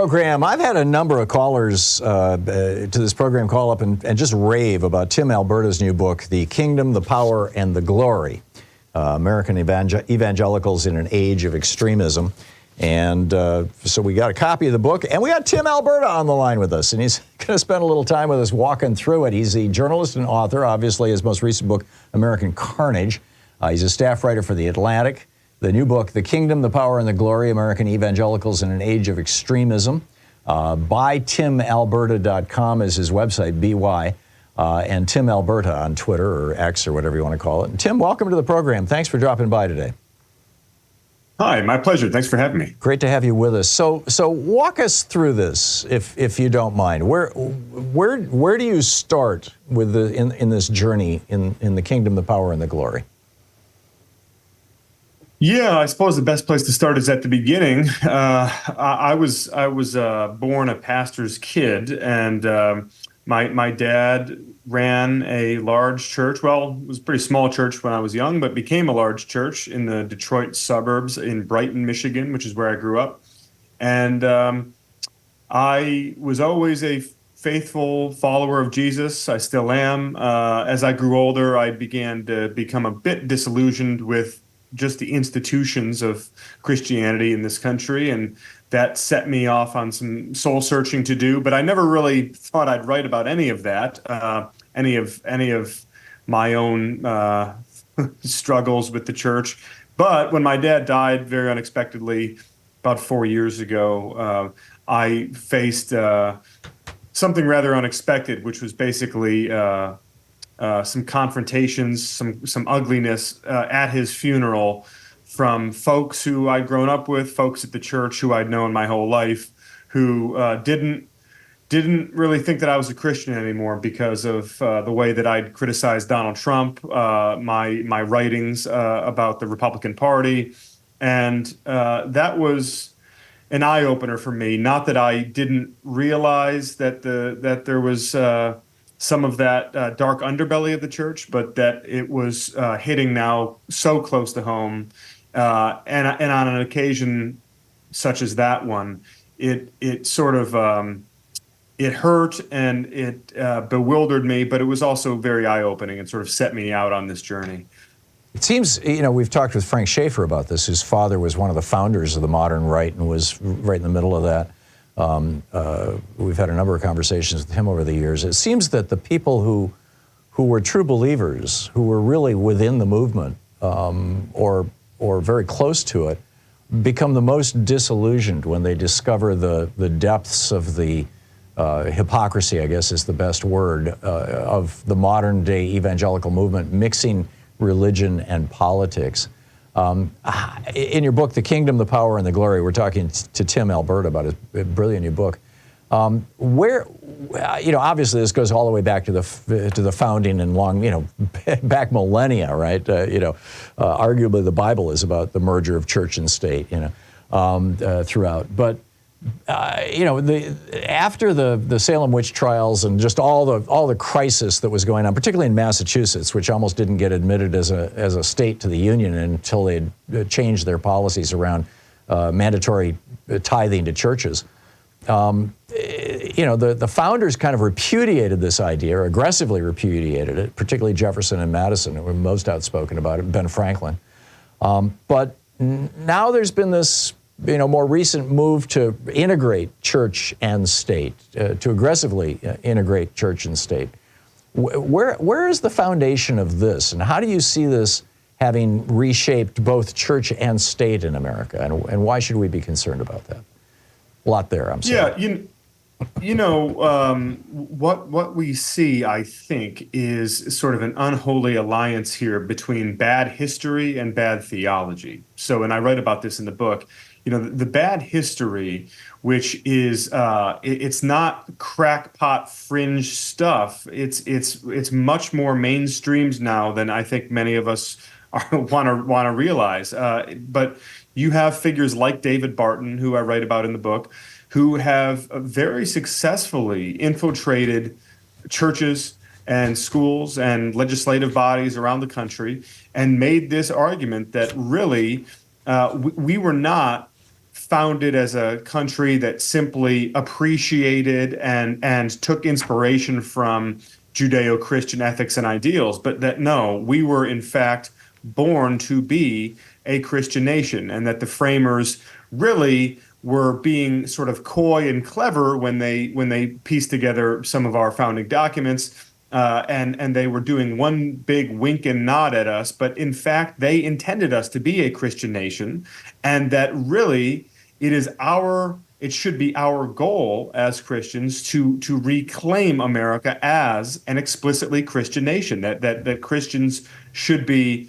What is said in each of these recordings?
program. I've had a number of callers to this program call up and just rave about Tim Alberta's new book, The Kingdom, the Power, and the Glory, American Evangelicals in an Age of Extremism. And so we got a copy of the book, and we got Tim Alberta on the line with us, and he's going to spend a little time with us walking through it. He's a journalist and author. Obviously, his most recent book, American Carnage. He's a staff writer for The Atlantic. The new book, The Kingdom, the Power, and the Glory, American Evangelicals in an Age of Extremism. ByTimAlberta.com is his website, B-Y, and Tim Alberta on Twitter or X or whatever you want to call it. And Tim, welcome to the program. Thanks for dropping by today. Hi, my pleasure. Thanks for having me. Great to have you with us. So walk us through this, if you don't mind. Where do you start with in this journey in the Kingdom, the Power, and the Glory? Yeah, I suppose the best place to start is at the beginning. I was born a pastor's kid, and my dad ran a large church. Well, it was a pretty small church when I was young, but became a large church in the Detroit suburbs in Brighton, Michigan, which is where I grew up. And I was always a faithful follower of Jesus. I still am. As I grew older, I began to become a bit disillusioned with just the institutions of Christianity in this country, and that set me off on some soul searching to do. But I never really thought I'd write about any of that, any of my own struggles with the church. But when my dad died very unexpectedly about 4 years ago, I faced something rather unexpected, which was basically some confrontations, some ugliness at his funeral from folks who I'd grown up with, folks at the church who I'd known my whole life, who didn't really think that I was a Christian anymore because of the way that I'd criticized Donald Trump, my writings about the Republican Party, and that was an eye opener for me. Not that I didn't realize that there was some of that dark underbelly of the church, but that it was hitting now so close to home. And on an occasion such as that one, it sort of, it hurt and it bewildered me, but it was also very eye-opening and sort of set me out on this journey. It seems, we've talked with Frank Schaeffer about this, whose father was one of the founders of the modern right and was right in the middle of that. We've had a number of conversations with him over the years. It seems that the people who were true believers, who were really within the movement or very close to it, become the most disillusioned when they discover the depths of the hypocrisy, I guess is the best word, of the modern day evangelical movement, mixing religion and politics. In your book, The Kingdom, the Power, and the Glory, we're talking to Tim Alberta about his brilliant new book. Obviously this goes all the way back to the founding and long, back millennia, right? Arguably the Bible is about the merger of church and state, throughout. But after the Salem witch trials and just all the crisis that was going on, particularly in Massachusetts, which almost didn't get admitted as a state to the Union until they changed their policies around mandatory tithing to churches. The founders kind of repudiated this idea, or aggressively repudiated it, particularly Jefferson and Madison, who were most outspoken about it, Ben Franklin. But now there's been this more recent move to integrate church and state, to aggressively integrate church and state. Where is the foundation of this, and how do you see this having reshaped both church and state in America, and why should we be concerned about that? A lot there, I'm sorry. Yeah, what we see, I think, is sort of an unholy alliance here between bad history and bad theology. So, and I write about this in the book, the bad history, which is, it's not crackpot fringe stuff. It's much more mainstreamed now than I think many of us want to realize. But you have figures like David Barton, who I write about in the book, who have very successfully infiltrated churches and schools and legislative bodies around the country and made this argument that really we were not founded as a country that simply appreciated and took inspiration from Judeo-Christian ethics and ideals, but that no, we were in fact born to be a Christian nation, and that the framers really were being sort of coy and clever when they pieced together some of our founding documents. And they were doing one big wink and nod at us, but in fact, they intended us to be a Christian nation, and that really it should be our goal as Christians to reclaim America as an explicitly Christian nation. That Christians should be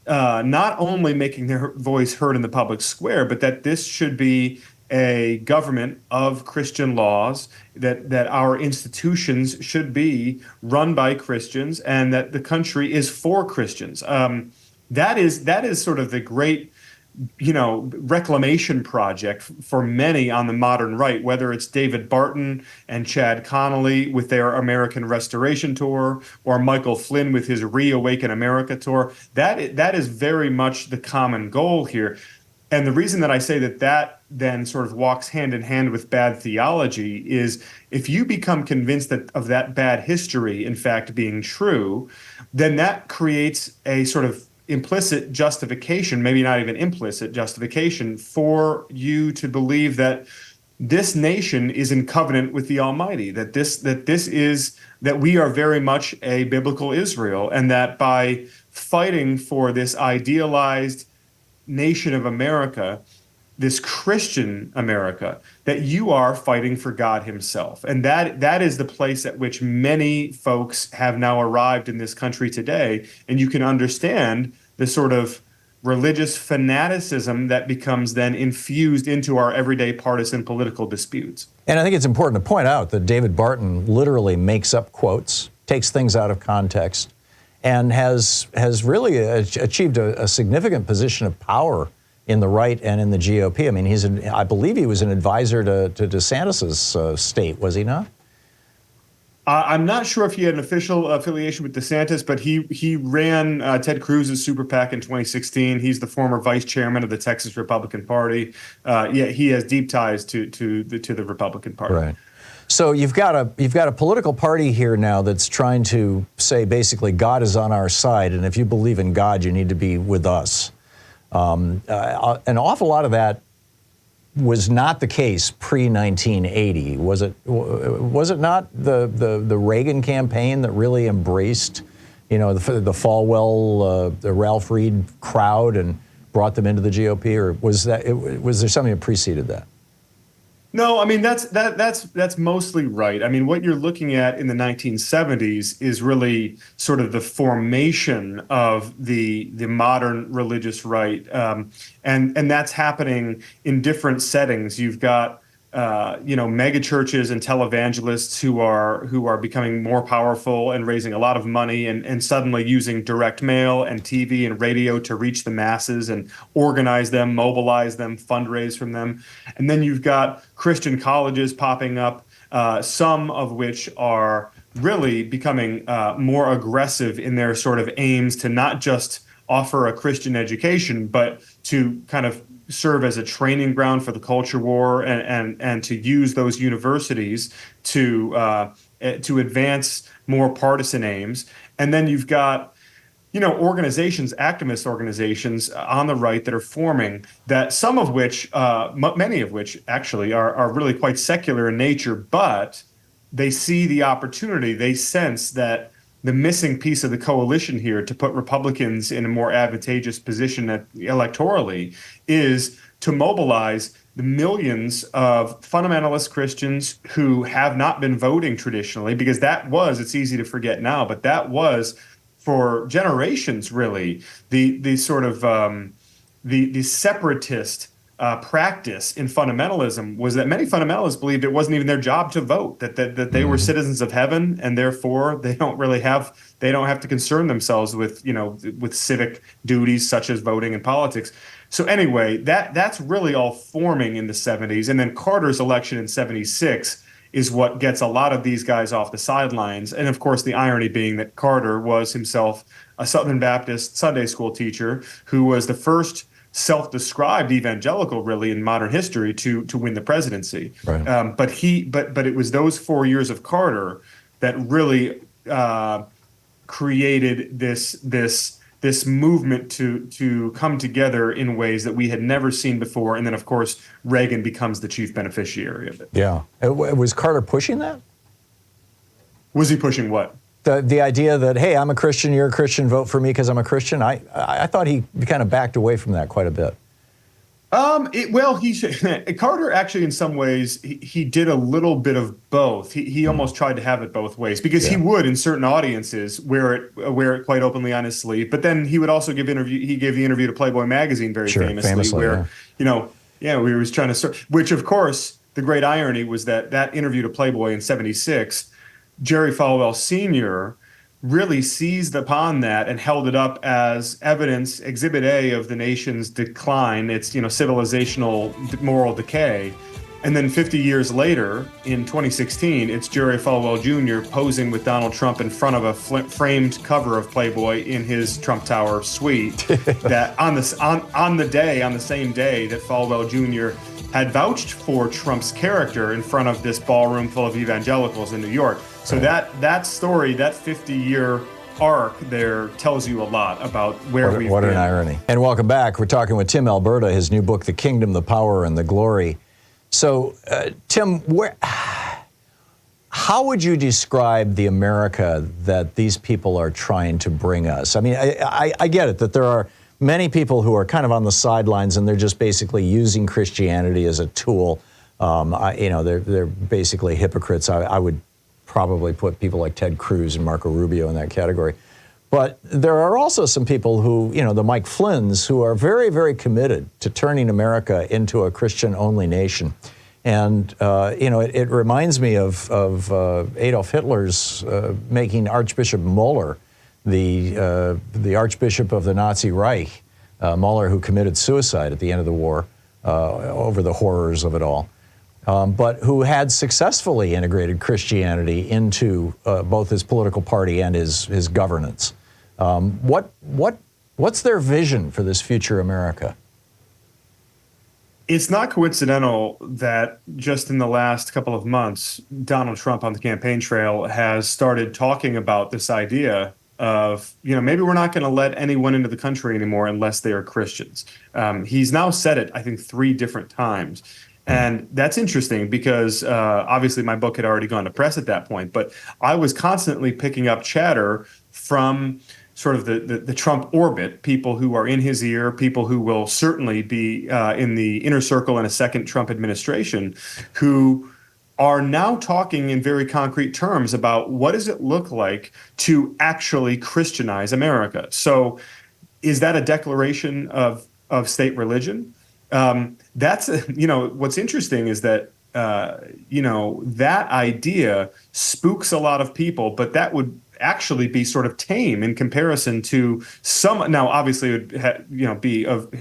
not only making their voice heard in the public square, but that this should be a government of Christian laws, that our institutions should be run by Christians, and that the country is for Christians. That is sort of the great, reclamation project for many on the modern right, whether it's David Barton and Chad Connolly with their American Restoration Tour, or Michael Flynn with his Reawaken America tour. That is very much the common goal here. And the reason that I say that then sort of walks hand in hand with bad theology is, if you become convinced of that bad history, in fact, being true, then that creates a sort of implicit justification, maybe not even implicit justification, for you to believe that this nation is in covenant with the Almighty, that we are very much a biblical Israel, and that by fighting for this idealized nation of America, this Christian America, that you are fighting for God himself. And that is the place at which many folks have now arrived in this country today. And you can understand the sort of religious fanaticism that becomes then infused into our everyday partisan political disputes. And I think it's important to point out that David Barton literally makes up quotes, takes things out of context, and has really achieved a significant position of power in the right and in the GOP. I mean, I believe he was an advisor to DeSantis' state, was he not? I'm not sure if he had an official affiliation with DeSantis, but he ran Ted Cruz's super PAC in 2016. He's the former vice chairman of the Texas Republican Party. He has deep ties to the Republican Party. Right. So you've got a political party here now that's trying to say basically God is on our side, and if you believe in God, you need to be with us. An awful lot of that was not the case pre-1980. Was it not the Reagan campaign that really embraced, the Falwell, the Ralph Reed crowd and brought them into the GOP, or was there something that preceded that? No, I mean, that's mostly right. I mean, what you're looking at in the 1970s is really sort of the formation of the modern religious right, and that's happening in different settings. You've got mega churches and televangelists who are becoming more powerful and raising a lot of money and suddenly using direct mail and TV and radio to reach the masses and organize them, mobilize them, fundraise from them. And then you've got Christian colleges popping up, some of which are really becoming more aggressive in their sort of aims to not just offer a Christian education, but to kind of serve as a training ground for the culture war and to use those universities to advance more partisan aims. And then you've got organizations, activist organizations on the right that are forming, that some of which, many of which actually are really quite secular in nature, but they see the opportunity, they sense that the missing piece of the coalition here to put Republicans in a more advantageous position electorally is to mobilize the millions of fundamentalist Christians who have not been voting traditionally, because it's easy to forget now, but that was for generations really the sort of the separatist practice in fundamentalism, was that many fundamentalists believed it wasn't even their job to vote, that they were citizens of heaven, and therefore they don't have to concern themselves with civic duties such as voting and politics. So anyway, that's really all forming in the 70s, and then Carter's election in 76 is what gets a lot of these guys off the sidelines. And of course, the irony being that Carter was himself a Southern Baptist Sunday school teacher who was the first self-described evangelical, really, in modern history to win the presidency. Right. But it was those 4 years of Carter that really created this movement to come together in ways that we had never seen before. And then, of course, Reagan becomes the chief beneficiary of it. Yeah. Was Carter pushing that? Was he pushing what? The idea that, hey, I'm a Christian, you're a Christian, vote for me because I'm a Christian. I thought he kind of backed away from that quite a bit. Carter actually, in some ways, he did a little bit of both. He almost tried to have it both ways, because he would, in certain audiences, wear it quite openly on his sleeve. But then he would also give interview. He gave the interview to Playboy magazine very famously, where we was trying to, which of course the great irony was that interview to Playboy in '76. Jerry Falwell Sr. really seized upon that and held it up as evidence, Exhibit A, of the nation's decline, its civilizational moral decay. And then 50 years later, in 2016, it's Jerry Falwell Jr. posing with Donald Trump in front of a framed cover of Playboy in his Trump Tower suite. That on the same day that Falwell Jr. had vouched for Trump's character in front of this ballroom full of evangelicals in New York. So that story, that 50-year arc there, tells you a lot about where we've been. What an irony. And welcome back. We're talking with Tim Alberta, his new book, The Kingdom, the Power, and the Glory. So, Tim, how would you describe the America that these people are trying to bring us? I mean, I get it that there are many people who are kind of on the sidelines and they're just basically using Christianity as a tool. They're basically hypocrites. I would probably put people like Ted Cruz and Marco Rubio in that category. But there are also some people who, the Mike Flynns, who are very, very committed to turning America into a Christian-only nation. And, it reminds me of Adolf Hitler's making Archbishop Mueller the Archbishop of the Nazi Reich, Mueller, who committed suicide at the end of the war over the horrors of it all. But who had successfully integrated Christianity into both his political party and his governance. What's their vision for this future America? It's not coincidental that just in the last couple of months, Donald Trump on the campaign trail has started talking about this idea of, maybe we're not going to let anyone into the country anymore unless they are Christians. He's now said it, I think, 3 different times. And that's interesting because obviously my book had already gone to press at that point, but I was constantly picking up chatter from sort of the Trump orbit, people who are in his ear, people who will certainly be in the inner circle in a second Trump administration, who are now talking in very concrete terms about what does it look like to actually Christianize America. So is that a declaration of state religion? That's, what's interesting is that, that idea spooks a lot of people, but that would actually be sort of tame in comparison to now obviously it would be of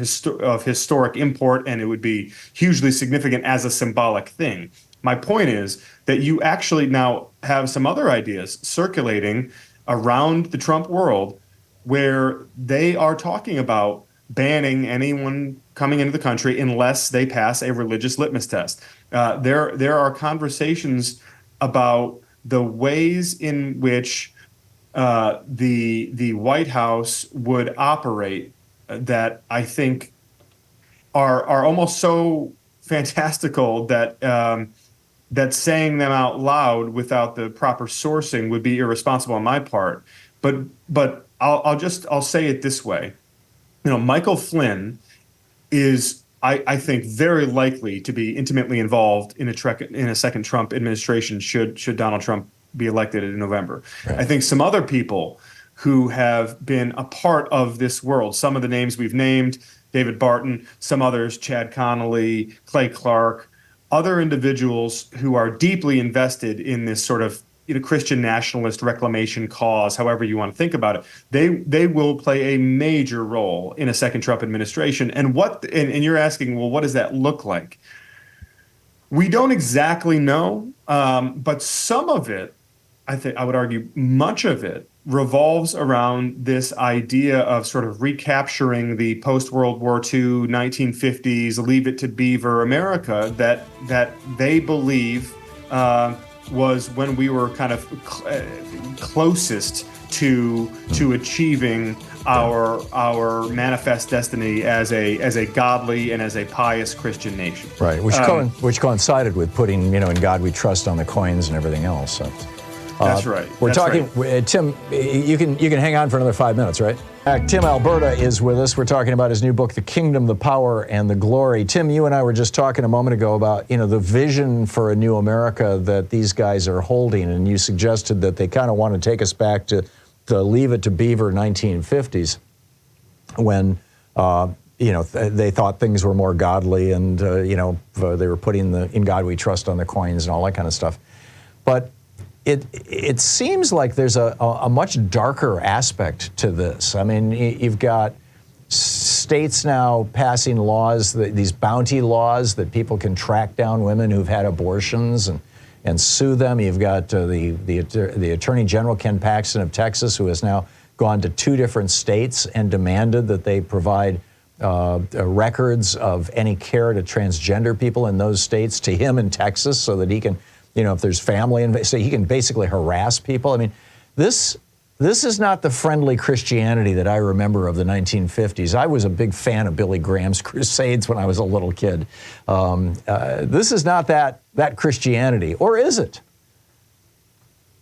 historic import, and it would be hugely significant as a symbolic thing. My point is that you actually now have some other ideas circulating around the Trump world where they are talking about banning anyone coming into the country unless they pass a religious litmus test. There are conversations about the ways in which the White House would operate that I think are almost so fantastical that that saying them out loud without the proper sourcing would be irresponsible on my part. But I'll say it this way. Michael Flynn is, I think, very likely to be intimately involved in a second Trump administration should Donald Trump be elected in November. Right. I think some other people who have been a part of this world, some of the names we've named, David Barton, some others, Chad Connolly, Clay Clark, other individuals who are deeply invested in this sort of Christian nationalist reclamation cause, however you want to think about it, they will play a major role in a second Trump administration. And you're asking, well, what does that look like? We don't exactly know, but some of it, I would argue much of it, revolves around this idea of sort of recapturing the post-World War II, 1950s, Leave It to Beaver America that they believe was when we were kind of closest to achieving our manifest destiny as a godly and as a pious Christian nation. Right, which coincided with putting, in God we trust on the coins and everything else. So, that's right. We're talking, Tim, you can hang on for another 5 minutes, right? Tim Alberta is with us. We're talking about his new book, The Kingdom, the Power, and the Glory. Tim, you and I were just talking a moment ago about, the vision for a new America that these guys are holding, and you suggested that they kind of want to take us back to Leave It to Beaver 1950s when, they thought things were more godly and, they were putting the In God We Trust on the coins and all that kind of stuff. But it seems like there's a much darker aspect to this. I mean, you've got states now passing laws, these bounty laws that people can track down women who've had abortions and sue them. You've got the Attorney General, Ken Paxton of Texas, who has now gone to 2 different states and demanded that they provide records of any care to transgender people in those states to him in Texas so that he can, if there's family, so he can basically harass people. I mean, this is not the friendly Christianity that I remember of the 1950s. I was a big fan of Billy Graham's Crusades when I was a little kid. This is not that Christianity, or is it?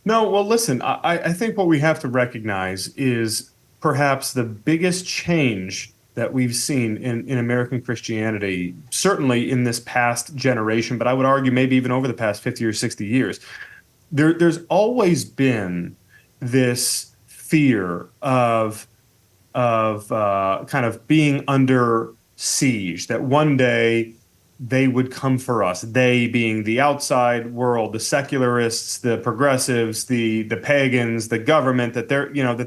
No, well, listen, I think what we have to recognize is perhaps the biggest change that we've seen in American Christianity, certainly in this past generation, but I would argue maybe even over the past 50 or 60 years. There's always been this fear of kind of being under siege, that one day they would come for us, they being the outside world, the secularists, the progressives, the pagans, the government, that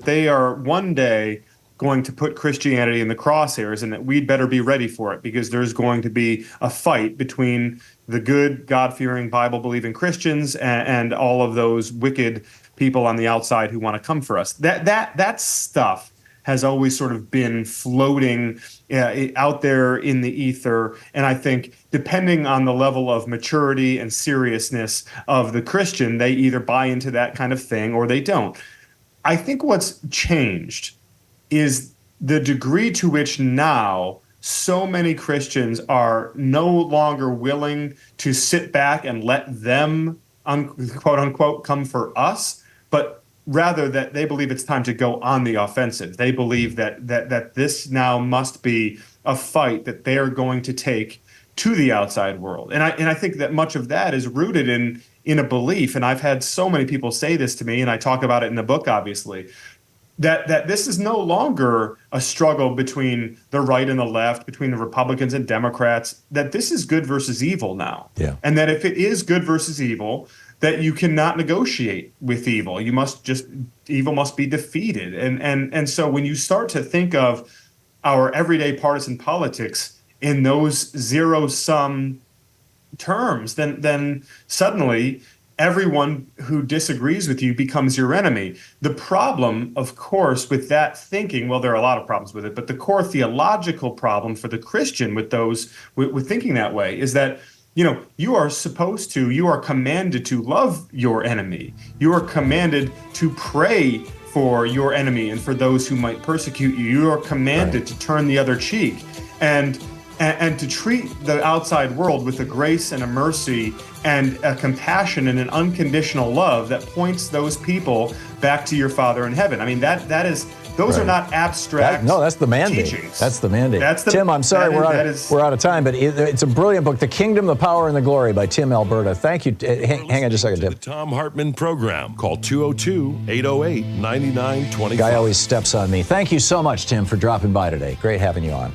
they are one day going to put Christianity in the crosshairs, and that we'd better be ready for it because there's going to be a fight between the good, God-fearing, Bible-believing Christians and all of those wicked people on the outside who want to come for us. That stuff has always sort of been floating out there in the ether, and I think depending on the level of maturity and seriousness of the Christian, they either buy into that kind of thing or they don't. I think what's changed is the degree to which now so many Christians are no longer willing to sit back and let them, quote unquote, come for us, but rather that they believe it's time to go on the offensive. They believe that this now must be a fight that they are going to take to the outside world. And I think that much of that is rooted in a belief, and I've had so many people say this to me, and I talk about it in the book, obviously, that this is no longer a struggle between the right and the left, between the Republicans and Democrats, that this is good versus evil now. Yeah. And that if it is good versus evil, that you cannot negotiate with evil. Evil must be defeated. And so when you start to think of our everyday partisan politics in those zero-sum terms, then suddenly everyone who disagrees with you becomes your enemy. The problem, of course, with that thinking, well, there are a lot of problems with it, but the core theological problem for the Christian with those with thinking that way is that, you are commanded to love your enemy. You are commanded to pray for your enemy and for those who might persecute you. You are commanded to turn the other cheek and to treat the outside world with a grace and a mercy and a compassion and an unconditional love that points those people back to your Father in heaven. I mean, those are not abstract that's the mandate. teachings. That's the mandate. Tim, I'm sorry we're out of time, but it's a brilliant book, The Kingdom, the Power, and the Glory by Tim Alberta. Thank you. Hang on just a second, Tim. The Thom Hartmann Program. Call 202-808-9925. Guy always steps on me. Thank you so much, Tim, for dropping by today. Great having you on.